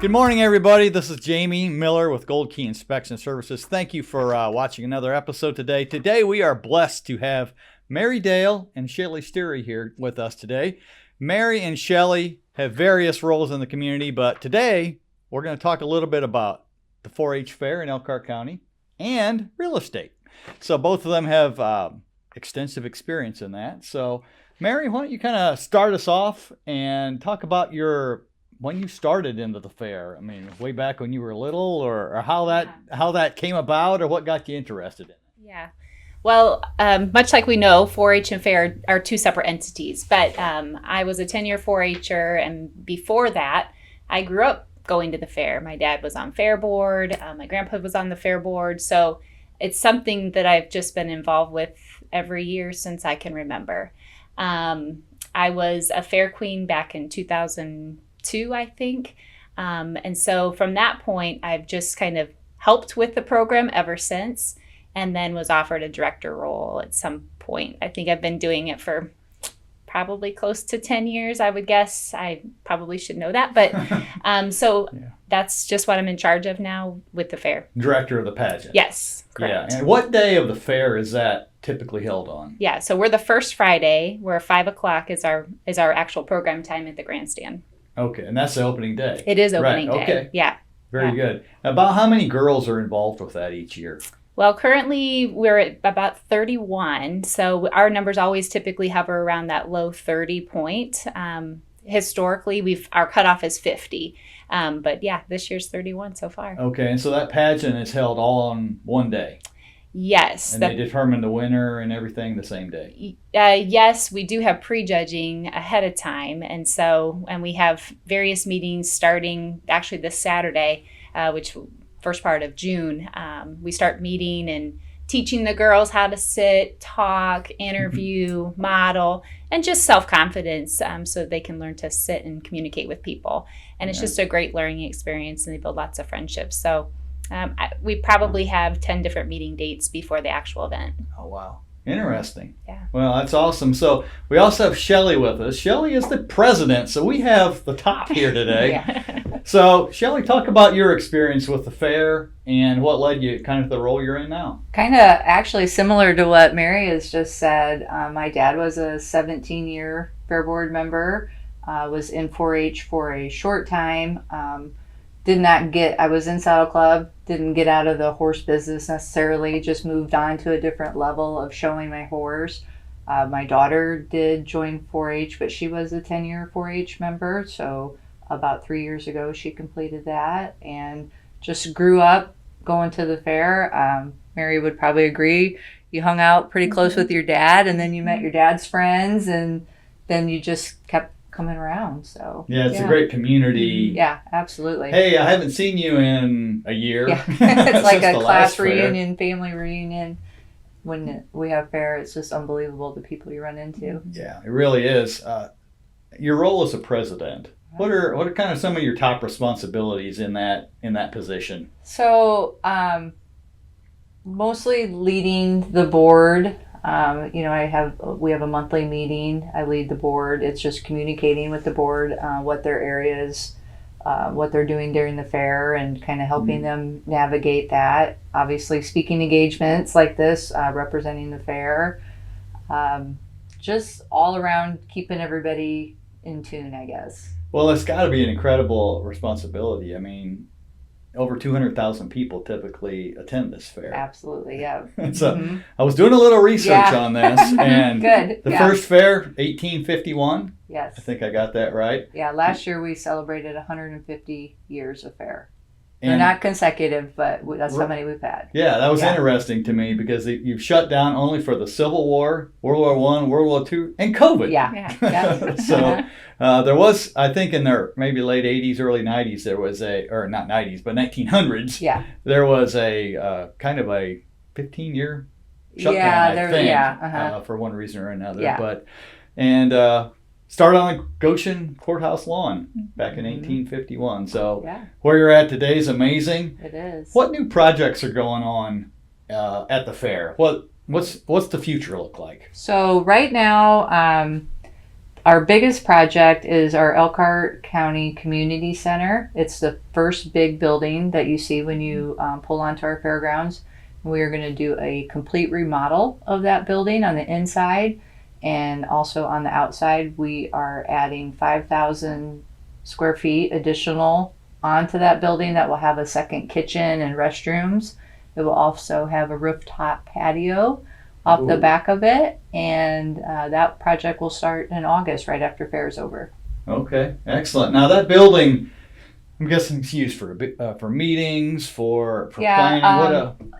Good morning, everybody. This is Jamie Miller with Gold Key Inspection Services. Thank you for watching another episode today. Today, we are blessed to have Mary Dale and Shelly Sterry here with us today. Mary and Shelly have various roles in the community, but today, we're going to talk a little bit about the 4-H fair in Elkhart County and real estate. So both of them have extensive experience in that. So Mary, why don't you kind of start us off and talk about when you started into the fair? I mean, way back when you were little, or how that came about, or what got you interested in it? Yeah. Well, much like we know, 4-H and fair are two separate entities. But I was a 10-year 4-H'er, and before that, I grew up going to the fair. My dad was on fair board. My grandpa was on the fair board. So it's something that I've just been involved with every year since I can remember. I was a fair queen back in 2002, I think. And so from that point, I've just kind of helped with the program ever since, and then was offered a director role at some point. I think I've been doing it for probably close to 10 years, I would guess. I probably should know that. But That's just what I'm in charge of now with the fair. Director of the pageant. Yes, correct. Yeah. And what day of the fair is that typically held on? Yeah, so we're the first Friday, where 5 o'clock is our actual program time at the grandstand. Okay, and that's the opening day. It is opening day. Okay. Yeah. Very good. About how many girls are involved with that each year? Well, currently we're at about 31, so our numbers always typically hover around that low 30 point. Historically, our cutoff is 50, but yeah, this year's 31 so far. Okay, and so that pageant is held all on one day? Yes. And they determine the winner and everything the same day? Yes, we do have prejudging ahead of time, and we have various meetings starting actually this Saturday, which first part of June. We start meeting and teaching the girls how to sit, talk, interview, model, and just self-confidence, so they can learn to sit and communicate with people. And it's just a great learning experience, and they build lots of friendships. So we probably have 10 different meeting dates before the actual event. Oh, wow. Interesting. Yeah. Well, that's awesome. So we also have Shelly with us. Shelly is the president, so we have the top here today. Yeah. So, Shelly, talk about your experience with the fair and what led you kind of to the role you're in now. Kind of actually similar to what Mary has just said. My dad was a 17-year fair board member, was in 4-H for a short time. I was in Saddle Club, didn't get out of the horse business necessarily, just moved on to a different level of showing my horse. My daughter did join 4-H, but she was a 10-year 4-H member, so about 3 years ago she completed that, and just grew up going to the fair. Mary would probably agree. You hung out pretty close with your dad, and then you met your dad's friends, and then you just kept coming around. So yeah, it's a great community. Yeah, absolutely. Hey, I haven't seen you in a year. Yeah. It's like a class reunion, family reunion. When we have fair, it's just unbelievable the people you run into. Yeah, it really is. Your role as a president, what are kind of some of your top responsibilities in that position? So mostly leading the board. We have a monthly meeting. I lead the board. It's just communicating with the board what their areas, what they're doing during the fair, and kind of helping them navigate that. Obviously, speaking engagements like this, representing the fair, just all around keeping everybody in tune, I guess. Well, it's got to be an incredible responsibility. I mean, over 200,000 people typically attend this fair. Absolutely, yeah. So I was doing a little research on this, and Good. The first fair, 1851. Yes. I think I got that right. Yeah, last year we celebrated 150 years of fair. They're And not consecutive, but that's how many we've had. yeah, that was interesting to me because you've shut down only for the Civil War, World War I, World War II, and COVID. Yeah. So there was, I think in their maybe late 80s, early 90s, there was or not 90s, but 1900s, there was a kind of a 15-year shutdown, I think, for one reason or another. Yeah. Started on the Goshen Courthouse lawn back in 1851. So where you're at today is amazing. It is. What new projects are going on at the fair? What's the future look like? So right now, our biggest project is our Elkhart County Community Center. It's the first big building that you see when you pull onto our fairgrounds. We are going to do a complete remodel of that building on the inside, and also on the outside. We are adding 5,000 square feet additional onto that building that will have a second kitchen and restrooms. It will also have a rooftop patio off the back of it, and that project will start in August, right after fair is over. Okay, excellent. Now that building, I'm guessing it's used for meetings, for planning.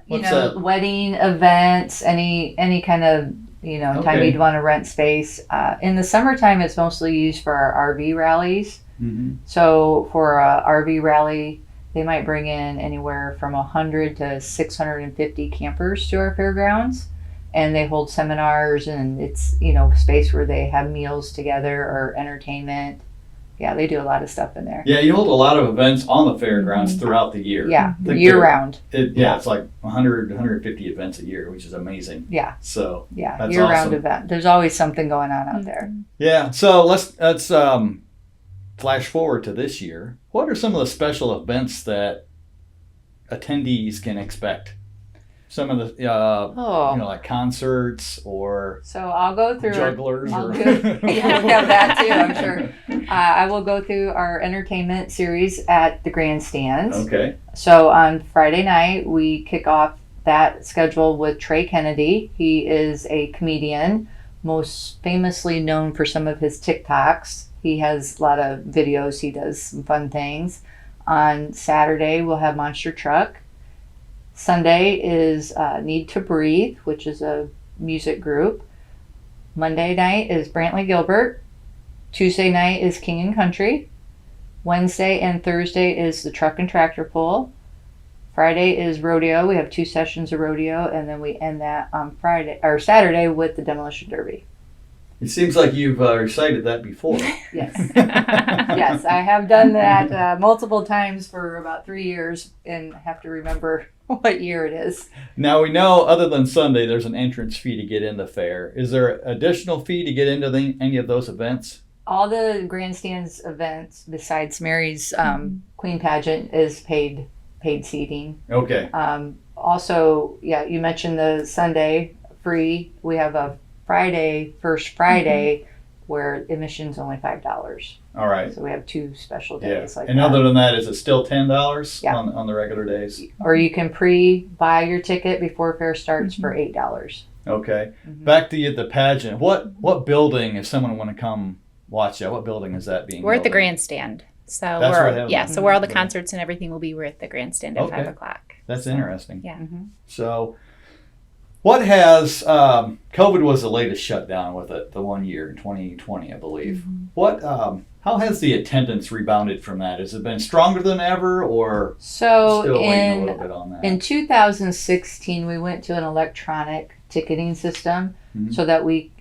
What's that? Wedding events, any kind of time you'd want to rent space. In the summertime, it's mostly used for our RV rallies. Mm-hmm. So for a RV rally, they might bring in anywhere from 100 to 650 campers to our fairgrounds. And they hold seminars, and it's, space where they have meals together or entertainment. Yeah, they do a lot of stuff in there. Yeah, you hold a lot of events on the fairgrounds throughout the year. Yeah, year round. It's like 100, 150 events a year, which is amazing. Yeah. So yeah, that's year round awesome. event. There's always something going on out there. Yeah. So let's flash forward to this year. What are some of the special events that attendees can expect? Some of the, like concerts or So I'll go through jugglers. yeah, we have that too, I'm sure. I will go through our entertainment series at the grandstands. Okay. So on Friday night, we kick off that schedule with Trey Kennedy. He is a comedian, most famously known for some of his TikToks. He has a lot of videos. He does some fun things. On Saturday, we'll have Monster Truck. Sunday is Need to Breathe, which is a music group. Monday night is Brantley Gilbert. Tuesday night is King and Country. Wednesday and Thursday is the Truck and Tractor Pull. Friday is rodeo. We have 2 sessions of rodeo, and then we end that on Saturday with the Demolition Derby. It seems like you've recited that before. Yes. Yes, I have done that multiple times for about 3 years and have to remember what year it is. Now we know, other than Sunday, there's an entrance fee to get in the fair. Is there an additional fee to get into any of those events? All the grandstands events, besides Mary's Queen Pageant, is paid seating. Okay. Also, you mentioned the Sunday free. We have a First Friday, where admission's only $5. All right. So we have 2 special days like and that. other than that, is it still $10 Yeah. on the regular days? Or you can pre-buy your ticket before fair starts for $8. Okay. Back to the pageant. What building, if someone want to come watch that, what building is that being We're at the held in? grandstand. So That's where they have so where all the concerts and everything will be. We're at the grandstand at 5 o'clock. That's interesting. Yeah. So what has COVID was the latest shutdown with it, the 1 year in 2020, I believe. What how has the attendance rebounded from that? Has it been stronger than ever, or So still waiting a little bit on that? in 2016, we went to an electronic ticketing system so that we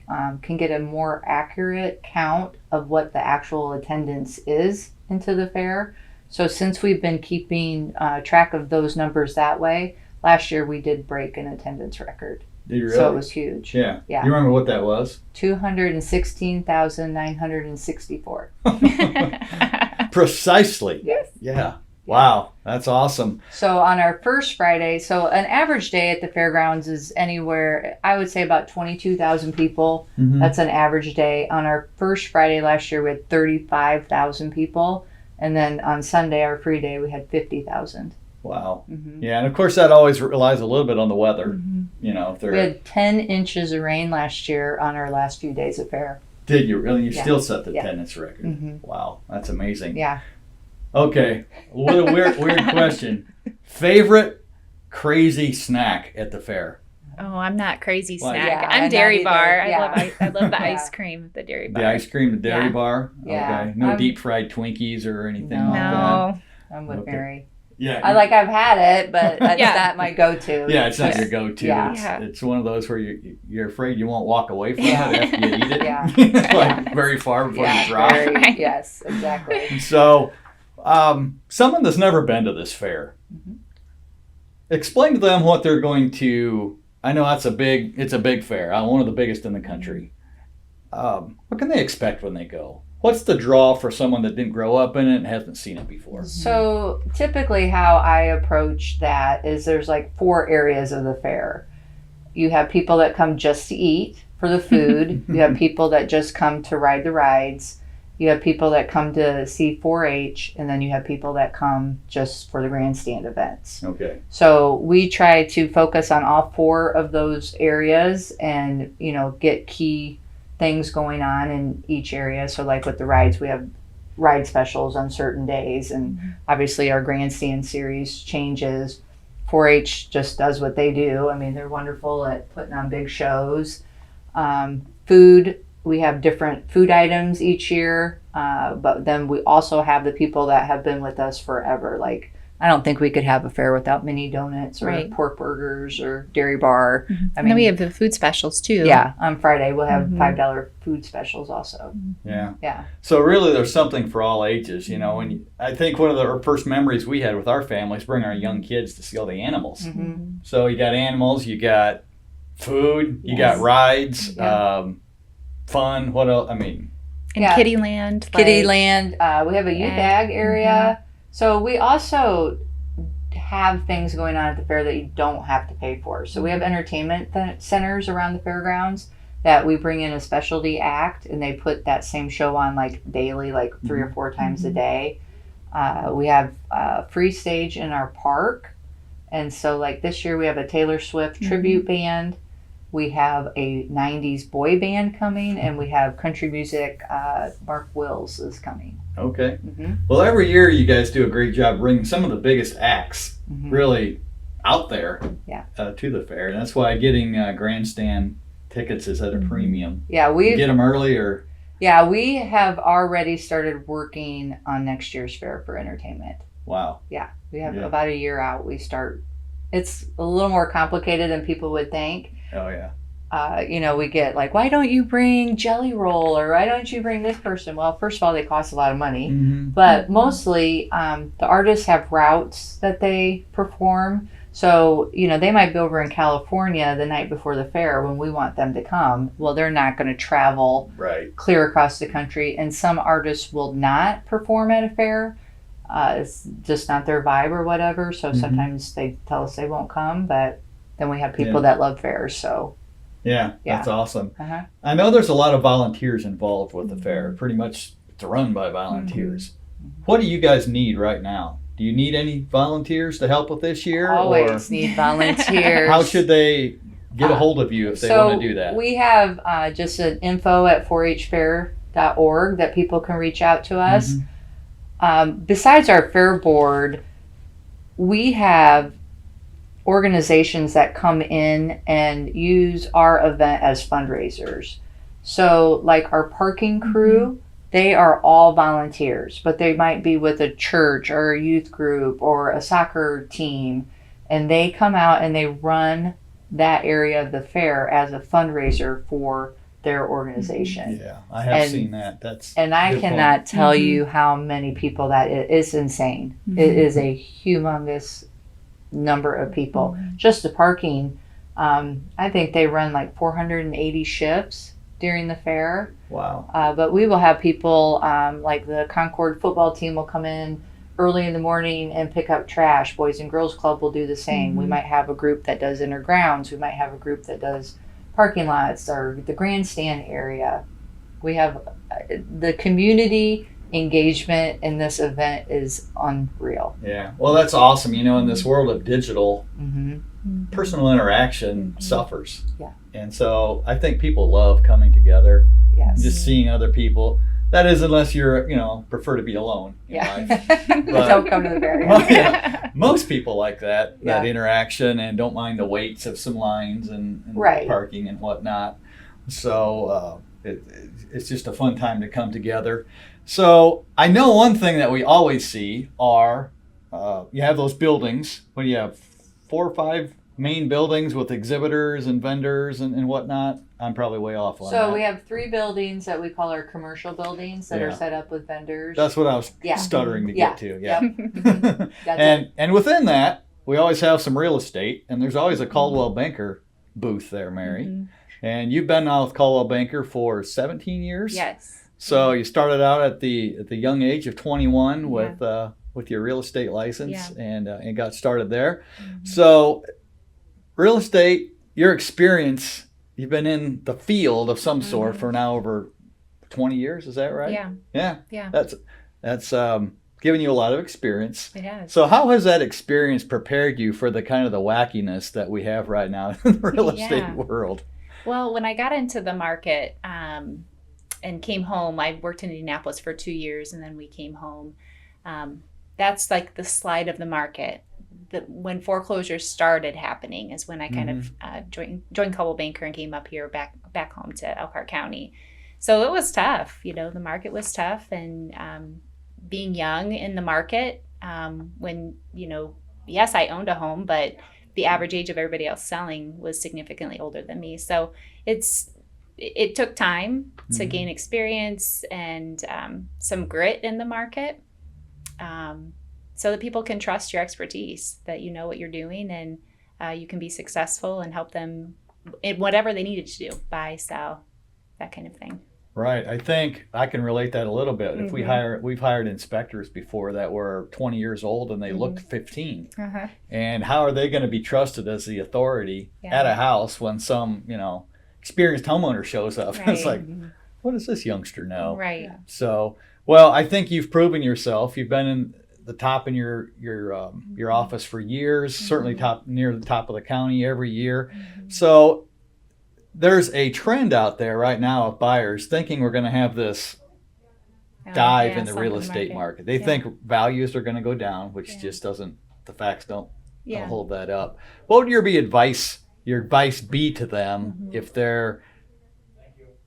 can get a more accurate count of what the actual attendance is into the fair. So since we've been keeping track of those numbers that way, last year we did break an attendance record. Did you really? So it was huge. Yeah. Yeah. You remember what that was? 216,964. Precisely. Yes. Yeah. Wow. That's awesome. So on our first Friday, so an average day at the fairgrounds is anywhere, I would say about 22,000 people. That's an average day. On our first Friday last year, we had 35,000 people. And then on Sunday, our free day, we had 50,000. Wow. Yeah, and of course that always relies a little bit on the weather. If We they're had 10 inches of rain last year on our last few days of fair. Did you really? You Yeah. still set the Yeah. attendance record. Wow, that's amazing. Yeah. Okay, what a weird question. Favorite crazy snack at the fair? Oh, I'm not crazy Like- snack. Yeah, I'm I'm dairy not either. bar. Yeah. I love the Yeah. ice cream at the dairy bar. The ice cream, the dairy Yeah. bar? Yeah. Okay. No I'm- deep fried Twinkies or anything No. like that? No. I'm with Okay. Mary. Yeah. I've had it, but that's Yeah. not my go-to. Yeah, it's not Just- your go-to. Yeah. It's, Yeah. it's one of those where you're afraid you won't walk away from Yeah. it after you eat it. Yeah. It's like very far before you drop. very- Right. Yes, exactly. So, someone that's never been to this fair, explain to them what they're going to. I know it's a big fair, one of the biggest in the country. what can they expect when they go? What's the draw for someone that didn't grow up in it and hasn't seen it before? So typically how I approach that is there's like 4 areas of the fair. You have people that come just to eat for the food. You have people that just come to ride the rides. You have people that come to see 4-H, and then you have people that come just for the grandstand events. Okay. So we try to focus on all 4 of those areas and, get key things going on in each area. So like with the rides, we have ride specials on certain days, and obviously our grandstand series changes. 4-H just does what they do. I mean, they're wonderful at putting on big shows. Food, we have different food items each year, but then we also have the people that have been with us forever. Like, I don't think we could have a fair without mini donuts or pork burgers or dairy bar. I mean, and then we have the food specials too. Yeah, on Friday we'll have $5 food specials also. Yeah. Yeah. So really, there's something for all ages, And I think one of the first memories we had with our families bring our young kids to see all the animals. So you got animals, you got food, you got rides, fun. What else? I mean, and Kitty Land. Kitty Land. We have a youth ag area. So we also have things going on at the fair that you don't have to pay for. So we have entertainment centers around the fairgrounds that we bring in a specialty act, and they put that same show on like daily, like 3 or 4 times a day. We have a free stage in our park. And so like this year we have a Taylor Swift tribute band. We have a 90s boy band coming, and we have country music. Mark Wills is coming. Okay. Well, every year you guys do a great job bringing some of the biggest acts really out there to the fair. And that's why getting grandstand tickets is at a premium. Yeah, we get them early or... Yeah, we have already started working on next year's fair for entertainment. Wow. Yeah, we have about a year out. We start. It's a little more complicated than people would think. Oh, yeah. We get like, why don't you bring Jelly Roll, or why don't you bring this person? Well, first of all, they cost a lot of money, but mostly the artists have routes that they perform. So, they might be over in California the night before the fair when we want them to come. Well, they're not going to travel clear across the country, and some artists will not perform at a fair. It's just not their vibe or whatever. So sometimes they tell us they won't come, but then we have people that love fairs. So yeah, that's awesome. I know there's a lot of volunteers involved with the fair. Pretty much it's run by volunteers. What do you guys need right now? Do you need any volunteers to help with this year? Always need volunteers. How should they get a hold of you if they want to do that? We have just an info at 4hfair.org that people can reach out to us. Besides our fair board, we have organizations that come in and use our event as fundraisers. So like our parking crew, they are all volunteers, but they might be with a church or a youth group or a soccer team, and they come out and they run that area of the fair as a fundraiser for their organization. Yeah, I have seen that. And I cannot tell you how many people that is insane. It is a humongous number of people. Just the parking, I think they run like 480 shifts during the fair. Wow. But we will have people like the Concord football team will come in early in the morning and pick up trash. Boys and Girls Club will do the same. We might have a group that does inner grounds. We might have a group that does parking lots or the grandstand area. We have the community engagement in this event is unreal. Yeah, well, that's awesome. In this world of digital, personal interaction suffers. Yeah. And so I think people love coming together, just seeing other people. That is, unless you're, prefer to be alone in life. But, don't come to the fair. Well, most people like that interaction and don't mind the waits of some lines and parking and whatnot. So it's just a fun time to come together. So I know one thing that we always see are you have those buildings. What do you have? 4 or 5 main buildings with exhibitors and vendors and whatnot. I'm probably way off on that. So we have 3 buildings that we call our commercial buildings that are set up with vendors. That's what I was stuttering to get to. Yeah. Yep. And within that, we always have some real estate, and there's always a Caldwell Banker booth there, Mary. And you've been now with Coldwell Banker for 17 years. Yes. So you started out at the young age of 21 with your real estate license, and got started there. Mm-hmm. So real estate, your experience, you've been in the field of some sort for now over 20 years. Is that right? Yeah. That's given you a lot of experience. It has. So how has that experience prepared you for the kind of the wackiness that we have right now in the real estate world? Well, when I got into the market and came home, I worked in Indianapolis for 2 years, and then we came home. That's like the slide of the market. When foreclosures started happening is when I kind of joined Coldwell Banker and came up here back home to Elkhart County. So it was tough. The market was tough, and being young in the market, when, yes, I owned a home, but the average age of everybody else selling was significantly older than me. So it took time to gain experience and some grit in the market, so that people can trust your expertise, that you know what you're doing, and you can be successful and help them in whatever they needed to do, buy, sell, that kind of thing. Right. I think I can relate that a little bit. If we've hired inspectors before that were 20 years old and they looked 15. And how are they going to be trusted as the authority at a house when some, experienced homeowner shows up? Right. It's like, what does this youngster know? Right. So, well, I think you've proven yourself. You've been in the top in your office for years, certainly near the top of the county every year. So there's a trend out there right now of buyers thinking we're going to have this dive in the real estate market. They think values are going to go down, which just doesn't, the facts don't hold that up. What would your advice be to them if they'd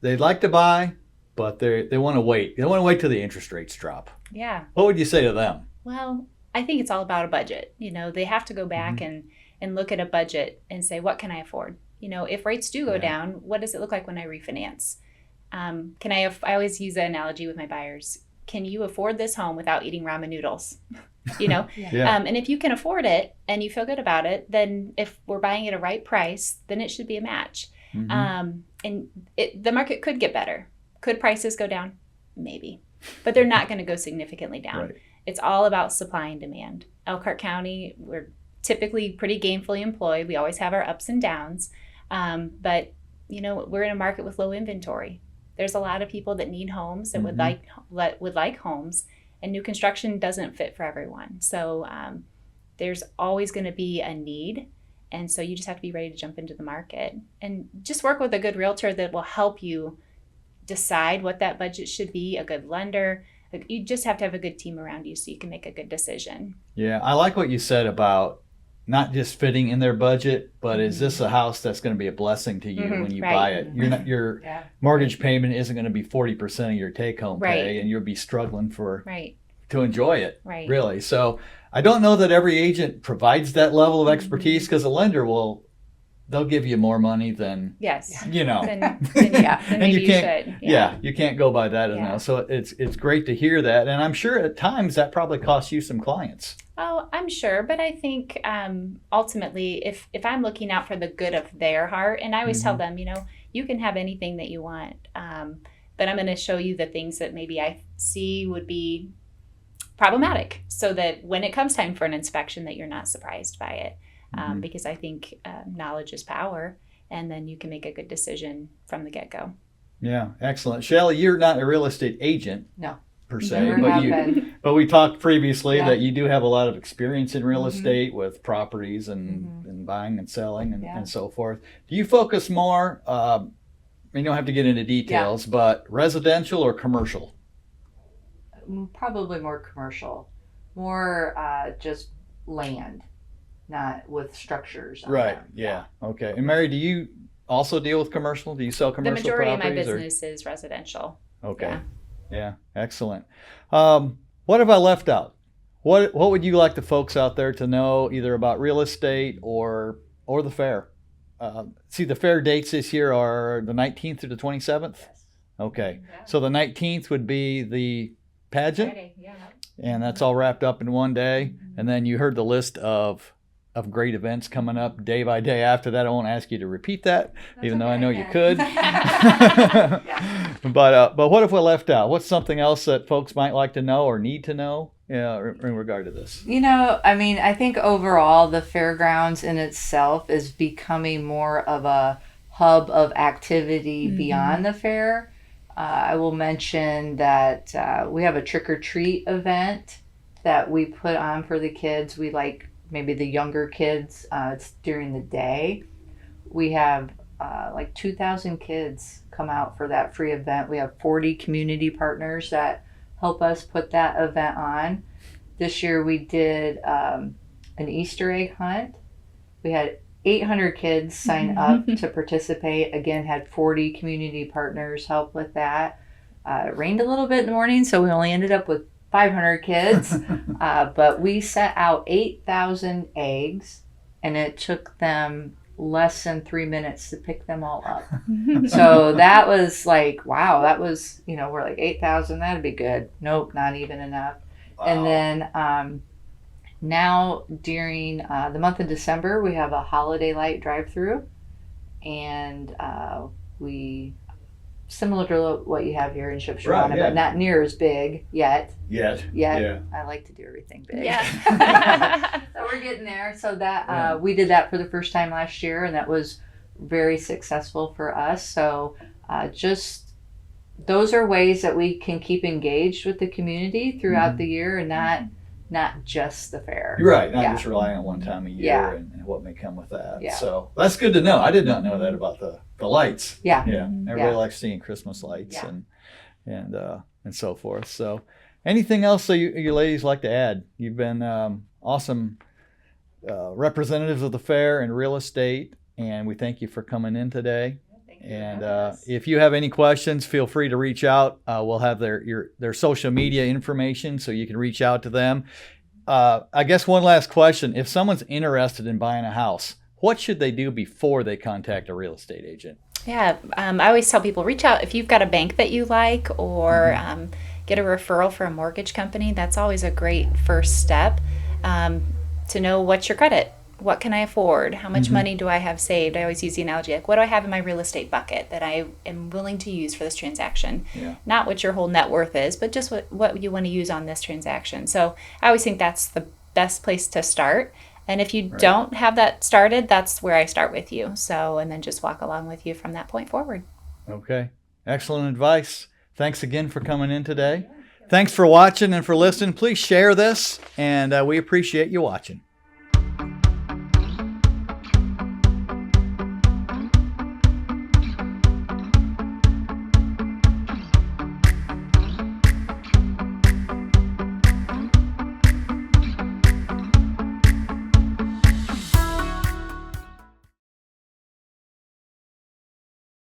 like to buy, but they want to wait? They want to wait till the interest rates drop. Yeah. What would you say to them? Well, I think it's all about a budget. They have to go back and look at a budget and say, what can I afford? If rates do go down, what does it look like when I refinance? I always use the analogy with my buyers. Can you afford this home without eating ramen noodles? And if you can afford it and you feel good about it, then if we're buying at a right price, then it should be a match. And the market could get better. Could prices go down? Maybe. But they're not going to go significantly down. Right. It's all about supply and demand. Elkhart County, we're typically pretty gainfully employed. We always have our ups and downs. But we're in a market with low inventory. There's a lot of people that need homes that would like homes, and new construction doesn't fit for everyone. So there's always going to be a need, and so you just have to be ready to jump into the market and just work with a good realtor that will help you decide what that budget should be. A good lender. You just have to have a good team around you so you can make a good decision. Yeah, I like what you said about not just fitting in their budget, but is this a house that's going to be a blessing to you when you buy it? Your mortgage payment isn't going to be 40% of your take-home pay, and you'll be struggling to enjoy it, really. So I don't know that every agent provides that level of expertise, because a lender they'll give you more money than then you can't. You can't go by that now. So it's great to hear that, and I'm sure at times that probably costs you some clients. Oh, I'm sure, but I think ultimately, if I'm looking out for the good of their heart, and I always tell them, you can have anything that you want, but I'm going to show you the things that maybe I see would be problematic, so that when it comes time for an inspection, that you're not surprised by it. Because I think knowledge is power, and then you can make a good decision from the get-go. Yeah, excellent. Shelly, you're not a real estate agent. No. Per se, but we talked previously that you do have a lot of experience in real estate with properties and buying and selling and so forth. Do you focus more, you don't have to get into details, but residential or commercial? Probably more commercial, more just land, not with structures on them. Yeah. Okay. And Mary, do you also deal with commercial? Do you sell commercial properties? The majority of my business is residential. Okay. Yeah, excellent. What have I left out? What would you like the folks out there to know, either about real estate or the fair? The fair dates this year are the 19th through the 27th? Yes. Okay. Yeah. So the 19th would be the pageant? Friday, and that's all wrapped up in one day. And then you heard the list of of great events coming up day by day after that. I won't ask you to repeat that, even though I know you could. But what if we left out? What's something else that folks might like to know or need to know in regard to this? I think overall the fairgrounds in itself is becoming more of a hub of activity beyond the fair. I will mention that we have a trick-or-treat event that we put on for the kids. We like maybe the younger kids. It's during the day. We have 2,000 kids come out for that free event. We have 40 community partners that help us put that event on. This year we did an Easter egg hunt. We had 800 kids sign up to participate. Again, had 40 community partners help with that. It rained a little bit in the morning, so we only ended up with 500 kids. But we set out 8,000 eggs, and it took them less than 3 minutes to pick them all up. So that was like, wow, that was, we're like 8,000, that'd be good. Nope, not even enough. Wow. And then now during the month of December, we have a holiday light drive-through, and we, similar to what you have here in Shipshewana, but not near as big yet. Yeah. I like to do everything big. Yeah. So we're getting there. So that we did that for the first time last year, and that was very successful for us. So just those are ways that we can keep engaged with the community throughout the year, and not just the fair. You're right. Not just relying on one time a year and what may come with that. Yeah. So that's good to know. I did not know that about the lights. Yeah. Everybody likes seeing Christmas lights and so forth. So anything else that you ladies like to add? You've been awesome representatives of the fair and real estate, and we thank you for coming in today. And if you have any questions, feel free to reach out. We'll have their social media information, so you can reach out to them. I guess one last question. If someone's interested in buying a house, what should they do before they contact a real estate agent? Yeah, I always tell people, reach out if you've got a bank that you like, or get a referral for a mortgage company. That's always a great first step to know what's your credit. What can I afford? How much money do I have saved? I always use the analogy, like, what do I have in my real estate bucket that I am willing to use for this transaction? Yeah. Not what your whole net worth is, but just what you want to use on this transaction. So I always think that's the best place to start. And if you don't have that started, that's where I start with you. So, and then just walk along with you from that point forward. Okay. Excellent advice. Thanks again for coming in today. Thanks for watching and for listening. Please share this, and we appreciate you watching.